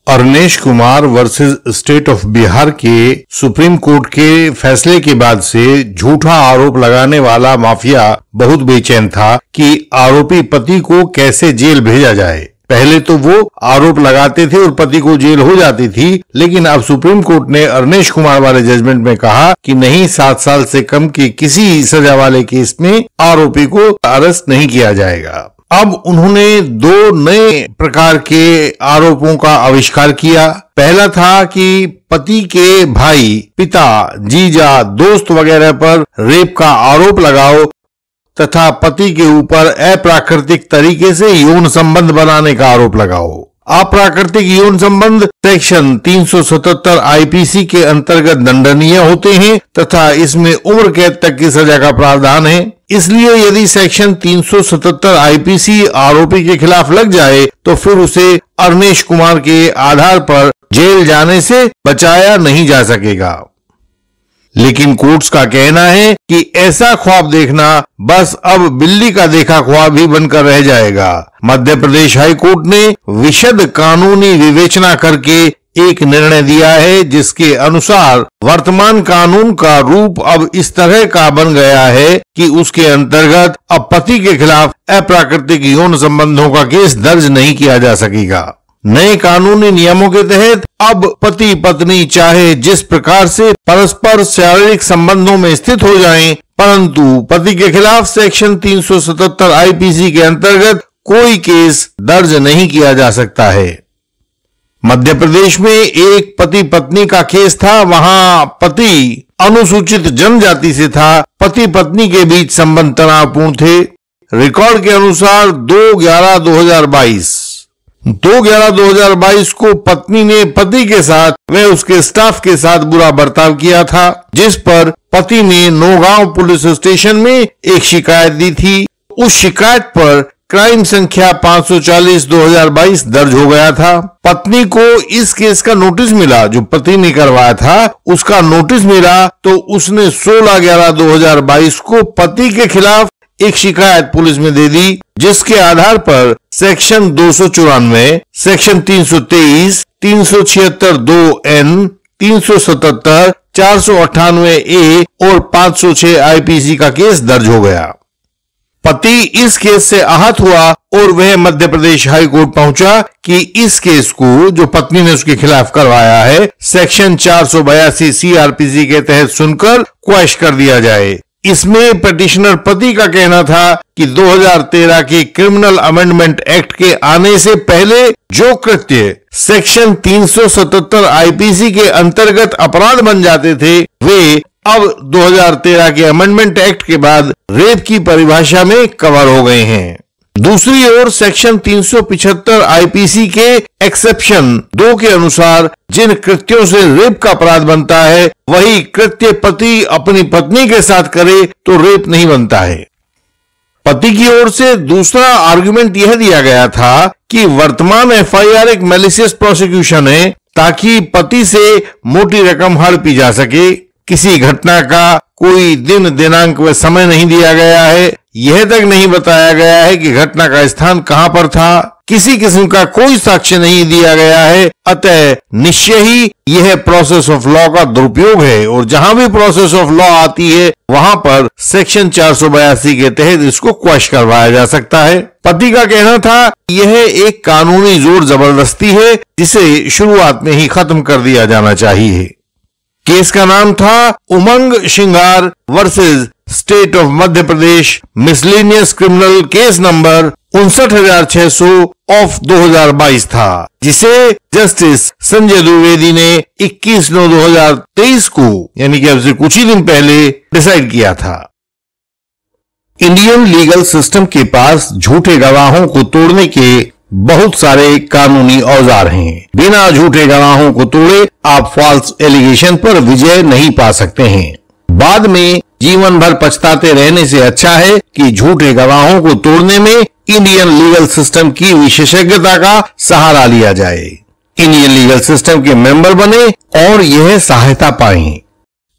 Arnesh Kumar versus state of Bihar के supreme court के फैसले के बाद से झूठा आरोप लगाने वाला माफिया बहुत बेचैन था कि आरोपी पति को कैसे जेल भेजा जाए। पहले तो वो आरोप लगाते थे और पति को जेल हो जाती थी, लेकिन अब सुप्रीम कोर्ट ने अरनेश कुमार वाले जजमेंट में कहा कि नहीं, 7 साल से कम के किसी सजा वाले केस में आरोपी को अरेस्ट नहीं किया जाएगा। अब उन्होंने 2 नए प्रकार के आरोपों का आविष्कार किया। पहला था कि पति के भाई, पिता, जीजा, दोस्त वगैरह पर रेप का आरोप लगाओ तथा पति के ऊपर अप्राकृतिक तरीके से यौन संबंध बनाने का आरोप लगाओ। अप्राकृतिक यौन संबंध सेक्शन 377 आईपीसी के अंतर्गत दंडनीय होते हैं तथा इसमें उम्र कैद तक की सजा का प्रावधान है। इसलिए यदि सेक्शन 377 आईपीसी आरोपी के खिलाफ लग जाए तो फिर उसे अरनेश कुमार के आधार पर जेल जाने से बचाया नहीं जा सकेगा। लेकिन कोर्ट्स का कहना है कि ऐसा ख्वाब देखना बस अब बिल्ली का देखा ख्वाब ही बनकर रह जाएगा। मध्य प्रदेश हाई कोर्ट ने विशद कानूनी विवेचना करके एक निर्णय दिया है, जिसके अनुसार वर्तमान कानून का रूप अब इस तरह का बन गया है कि उसके अंतर्गत अब पति के खिलाफ अप्राकृतिक यौन संबंधों का केस दर्ज नहीं किया जा सकेगा। नए कानूनी नियमों के तहत अब पति पत्नी चाहे जिस प्रकार से परस्पर शारीरिक संबंधों में स्थित हो जाएं, परंतु पति के खिलाफ सेक्शन 377 आईपीसी के अंतर्गत कोई केस दर्ज नहीं किया जा सकता है। मध्य प्रदेश में एक पति पत्नी का केस था। वहां पति अनुसूचित जनजाति से था। पति पत्नी के बीच संबंध तनावपूर्ण थे। रिकॉर्ड के अनुसार 2/11/2022 को पत्नी ने पति के साथ व उसके स्टाफ के साथ बुरा बर्ताव किया था, जिस पर पति ने नौगांव पुलिस स्टेशन में एक शिकायत दी थी। उस शिकायत पर क्राइम संख्या 540/2022 दर्ज हो गया था। पत्नी को इस केस का नोटिस मिला, जो पति ने करवाया था उसका नोटिस मिला, तो उसने 16/11/2022 को पति के खिलाफ एक शिकायत पुलिस में दे दी, जिसके आधार पर सेक्शन 294, सेक्शन 323, 376(2)N, 377, 498A और 506 आईपीसी का केस दर्ज हो गया। पति इस केस से आहत हुआ और वह मध्य प्रदेश हाई कोर्ट पहुंचा कि इस केस को, जो पत्नी ने उसके खिलाफ करवाया है, सेक्शन 482 सीआरपीसी के तहत सुनकर क्वैश कर दिया जाए। इसमें पिटिशनर पति का कहना था कि 2013 के क्रिमिनल अमेंडमेंट एक्ट के आने से पहले जो कृत्य सेक्शन 377 आईपीसी के अंतर्गत अपराध बन जाते थे, वे अब 2013 के अमेंडमेंट एक्ट के बाद रेप की परिभाषा में कवर हो गए हैं। दूसरी ओर सेक्शन 375 आईपीसी के एक्सेप्शन 2 के अनुसार जिन कृत्यों से रेप का अपराध बनता है, वही कृत्य पति अपनी पत्नी के साथ करे तो रेप नहीं बनता है। पति की ओर से दूसरा आर्गुमेंट यह दिया गया था कि वर्तमान एफआईआर एक मैलिशियस प्रोसिक्यूशन है, ताकि पति से मोटी रकम हड़पी जा सके। किसी घटना का कोई दिन, दिनांक व समय नहीं दिया गया है। यह तक नहीं बताया गया है कि घटना का स्थान कहां पर था। किसी किस्म का कोई साक्ष्य नहीं दिया गया है। अतः निश्चय ही यह प्रोसेस ऑफ लॉ का दुरुपयोग है और जहां भी प्रोसेस ऑफ लॉ आती है, वहां पर सेक्शन 482 के तहत इसको क्वैश करवाया जा सकता है। पति का कहना था यह एक कानूनी जोर जबरदस्ती है, जिसे शुरुआत में ही खत्म कर दिया जाना चाहिए। केस का नाम था Umang Singhar versus state of Madhya Pradesh, miscellaneous criminal case number 59,600 of 2022 था, जिसे जस्टिस संजय द्विवेदी ने 21/9/2023 को, यानी कि अब से कुछ ही दिन पहले डिसाइड किया था। इंडियन लीगल सिस्टम के पास झूठे गवाहों को तोड़ने के बहुत सारे कानूनी औजार हैं। बिना झूठे गवाहों को तोड़े आप फॉल्स एलिगेशन पर विजय नहीं पा सकते हैं। बाद में जीवन भर पछताते रहने से अच्छा है कि झूठे गवाहों को तोड़ने में इंडियन लीगल सिस्टम की विशेषज्ञता का सहारा लिया जाए। इंडियन लीगल सिस्टम के मेंबर बने और यह सहायता पाएं।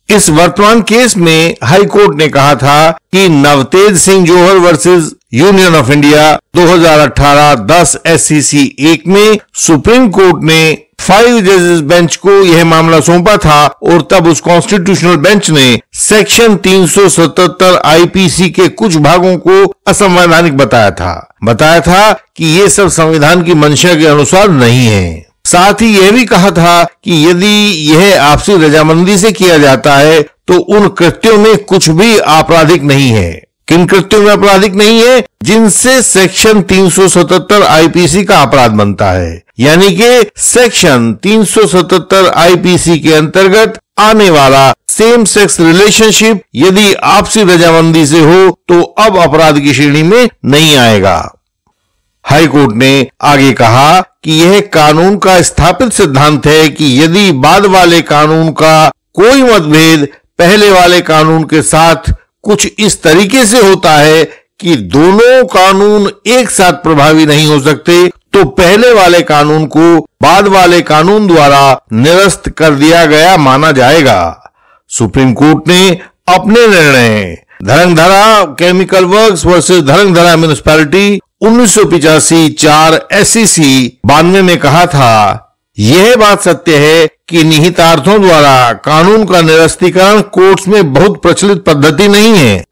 इस वर्तमान केस में हाई कोर्ट ने कहा था कि Navtej Singh Johar versus union of India 2018 10 SCC 1 में सुप्रीम कोर्ट ने 5 जजेस बेंच को यह मामला सौंपा था और तब उस कॉन्स्टिट्यूशनल बेंच ने सेक्शन 377 आईपीसी के कुछ भागों को असंवैधानिक बताया था कि ये सब संविधान की मंशा के अनुसार नहीं है। साथ ही यह भी कहा था कि यदि यह आपसी रजामंदी से किया जाता है तो उन कृत्यों में कुछ भी आपराधिक नहीं है। किन कृत्यों में आपराधिक नहीं है? जिनसे सेक्शन 377 आईपीसी का अपराध बनता है, यानी कि सेक्शन 377 आईपीसी के अंतर्गत आने वाला सेम सेक्स रिलेशनशिप यदि आपसी रजामंदी से हो तो अब अपराध की श्रेणी में नहीं आएगा। हाई कोर्ट ने आगे कहा कि यह कानून का स्थापित सिद्धांत है कि यदि बाद वाले कानून का कोई मतभेद पहले वाले कानून के साथ कुछ इस तरीके से होता है कि दोनों कानून एक साथ प्रभावी नहीं हो सकते, तो पहले वाले कानून को बाद वाले कानून द्वारा निरस्त कर दिया गया माना जाएगा। सुप्रीम कोर्ट ने अपने निर्णय Dhrangadhra chemical works versus Dhrangadhra municipality 1985 4 SCC 92 में कहा था, यह बात सत्य है कि निहितार्थों द्वारा कानून का निरस्तीकरण कोर्ट्स में बहुत प्रचलित पद्धति नहीं है,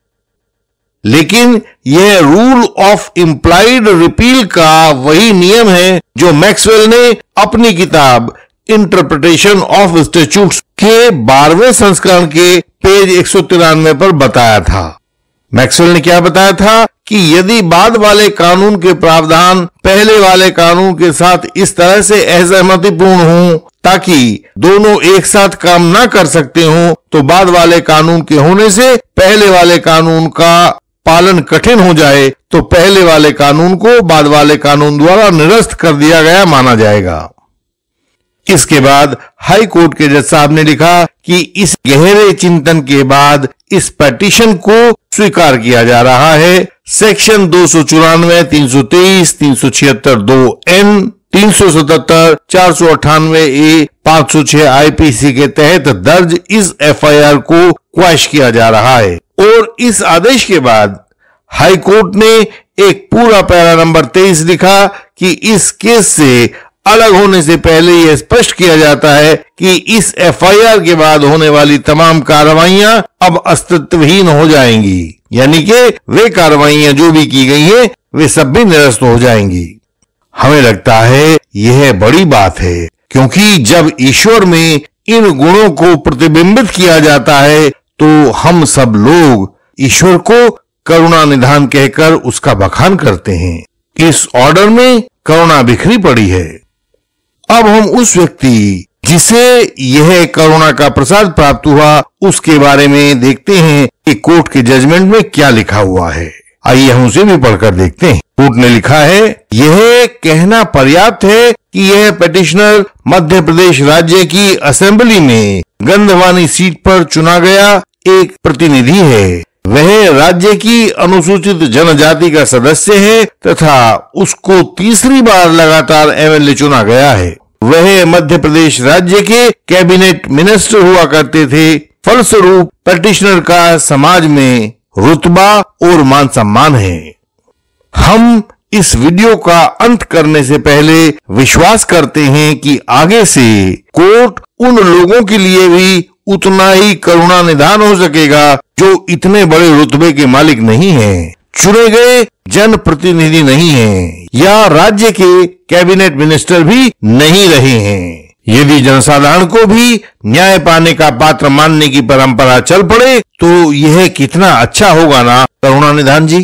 लेकिन यह रूल ऑफ इंप्लाइड रिपील का वही नियम है जो मैक्सवेल ने अपनी किताब इंटरप्रिटेशन ऑफ स्टैट्यूट्स के 12वें संस्करण के पेज 193 पर बताया था। मैक्सवेल ने क्या बताया था कि यदि बाद वाले कानून के प्रावधान पहले वाले कानून के साथ इस तरह से असहमतिपूर्ण हों ताकि दोनों एक साथ काम ना कर सकते हों, तो बाद वाले कानून के होने से पहले वाले कानून का पालन कठिन हो जाए तो पहले वाले कानून को बाद वाले कानून द्वारा निरस्त कर दिया गया माना जाएगा। इसके बाद हाई कोर्ट के जज साहब ने लिखा कि इस गहरे चिंतन के बाद इस पिटीशन को स्वीकार किया जा रहा है। सेक्शन 294, 323, 376 2N, 377, 498A, 506 आईपीसी के तहत दर्ज इस एफआईआर को क्वैश किया जा रहा है। और इस आदेश के बाद हाई कोर्ट ने एक पूरा पैरा नंबर 23 लिखा कि इस केस से अलग होने से पहले यह स्पष्ट किया जाता है कि इस एफआईआर के बाद होने वाली तमाम कार्रवाइयां अब अस्तित्वहीन हो जाएंगी, यानी कि वे कार्रवाइयां जो भी की गई हैं वे सब भी निरस्त हो जाएंगी। हमें लगता है यह बड़ी बात है, क्योंकि जब ईश्वर में इन गुणों को प्रतिबिंबित किया जाता है तो हम सब लोग ईश्वर को करुणा निधान कहकर उसका बखान करते हैं। इस ऑर्डर में करुणा बिखरी पड़ी है। अब हम उस व्यक्ति जिसे यह करुणा का प्रसाद प्राप्त हुआ उसके बारे में देखते हैं कि कोर्ट के जजमेंट में क्या लिखा हुआ है। आइए हम उसे भी पढ़कर देखते हैं। कोर्ट ने लिखा है, यह कहना पर्याप्त है कि यह पिटिशनर मध्य प्रदेश राज्य की असेंबली में गंधवानी सीट पर चुना गया एक प्रतिनिधि है। वह राज्य की अनुसूचित जनजाति का सदस्य है तथा उसको तीसरी बार लगातार एमएलए चुना गया है। वह मध्य प्रदेश राज्य के कैबिनेट मिनिस्टर हुआ करते थे। फलस्वरूप पिटिशनर का समाज में रुतबा और मान सम्मान है। हम इस वीडियो का अंत करने से पहले विश्वास करते हैं कि आगे से कोर्ट उन लोगों के लिए भी उतना ही करुणा निधान हो सकेगा जो इतने बड़े रुतबे के मालिक नहीं हैं, चुने गए जनप्रतिनिधि नहीं हैं या राज्य के कैबिनेट मिनिस्टर भी नहीं रहे हैं। यदि जनसाधारण को भी न्याय पाने का पात्र मानने की परंपरा चल पड़े तो यह कितना अच्छा होगा ना करुणा निधान जी।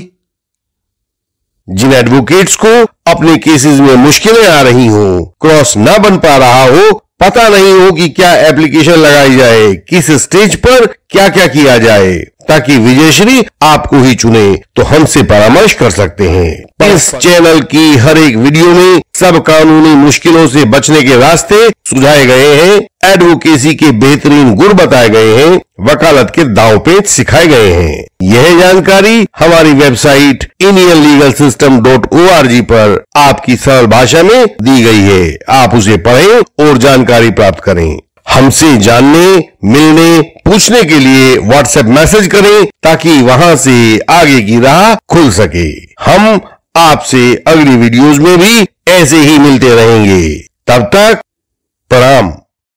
जिन एडवोकेट्स को अपने केसेस में मुश्किलें आ रही हो, क्रॉस न बन पा रहा हो, पता नहीं हो कि क्या एप्लीकेशन लगाई जाए, किस स्टेज पर क्या क्या किया जाए ताकि विजयश्री आपको ही चुने, तो हमसे परामर्श कर सकते हैं। इस चैनल की हर एक वीडियो में सब कानूनी मुश्किलों से बचने के रास्ते सुझाए गए हैं, एडवोकेसी के बेहतरीन गुर बताए गए हैं, वकालत के दांव पेच सिखाए गए हैं। यह जानकारी हमारी वेबसाइट indianlegalsystem.org पर आपकी सरल भाषा में दी गई है। आप उसे पढ़ें और जानकारी प्राप्त करें। हमसे जानने, मिलने, पूछने के लिए व्हाट्सएप मैसेज करें ताकि वहां से आगे की राह खुल सके। हम आपसे अगली वीडियोस में भी ऐसे ही मिलते रहेंगे। तब तक